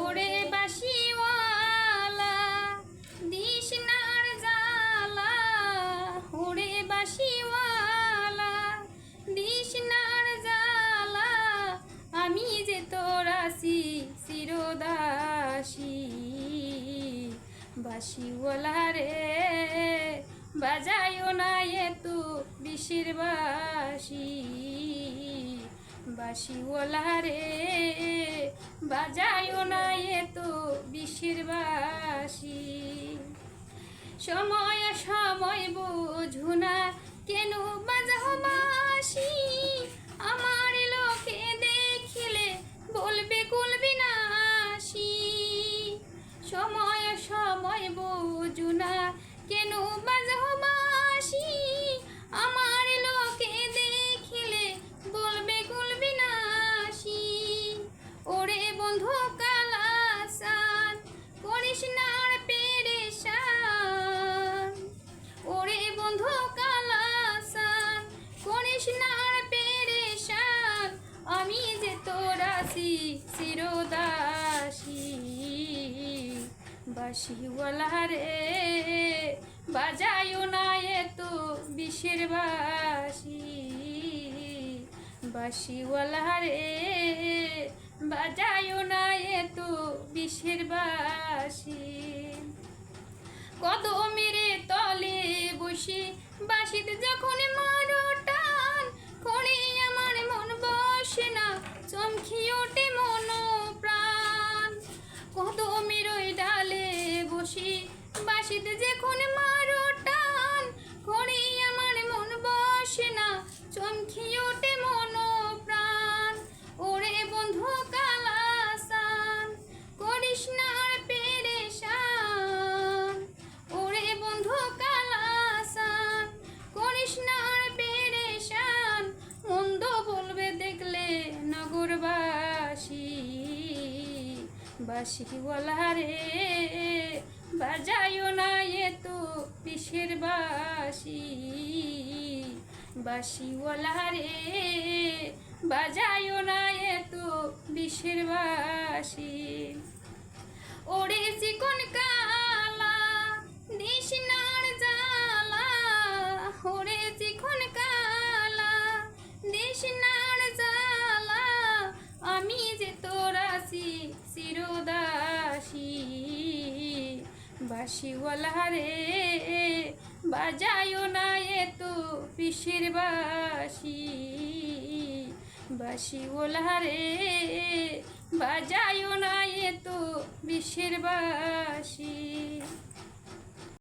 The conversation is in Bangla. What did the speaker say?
ওরে বাঁশিওয়ালা দিস নার জ্বালা, ওরে বাঁশিওয়ালা দিস নার জ্বালা, আমি যে তোর আসি চিরদাসী। বাঁশিওয়ালা রে বাজায়ও না এতো বিষের বাঁশি, বাঁশিওয়ালা রে বাজায়ও না এতো বিষের বাঁশি। সময় সময় বোঝো না কেন বাজাও বাঁশি, আমার লোকে দেখিলে বলবে কুলবি নাশি। সময় সময় বোঝো না কেন বাজাও বাঁশি, আমার লোকে দেখিলে বলবে কুলবি নাশি। ওরে বন্ধু কালাসান করিস না আর পেরেশান, ওরে বন্ধু কালাসান করিস না আর পেরেশান, আমি যে তোর আসি চিরদাসী। বাঁশিওয়ালা রে বাজায়ও না এতো বিষের বাঁশি, বাঁশিওয়ালা রে বাজায়ও না এতো বিষের বাঁশি। কদমের তলে বসে বাঁশিতে যখন মারো টান, করে আমার মন বসে না চমকি ওঠে মন প্রাণ। কদমের ওই ডালে বসে বাঁশিতে যখন মারো টান, করে আমার মন বসে না চমকি ওঠে মন প্রাণ। ওরে বন্ধু কালাসান করিস না আর পেরেশান, ওরে বন্ধু কালাসান করিস না আর পেরেশান, মন্দ বলবে দেখলে নগরবাসী। বাঁশিওয়ালা রে বাজায়ও না এতো বিষের বাঁশি, বাঁশিওয়ালা রে বাজায়ও না এতো বিষের বাঁশি। ওরে চিকন কালা দিস নার জ্বালা, ওরে চিকন কালা দিস নার জ্বালা, আমি যে তোর আসি চিরদাসী। বাঁশিওয়ালা রে বাজায়ও না এতো বিষের বাঁশি, বাঁশিওয়ালা রে বাজায়ও না এতো বিষের বাঁশি।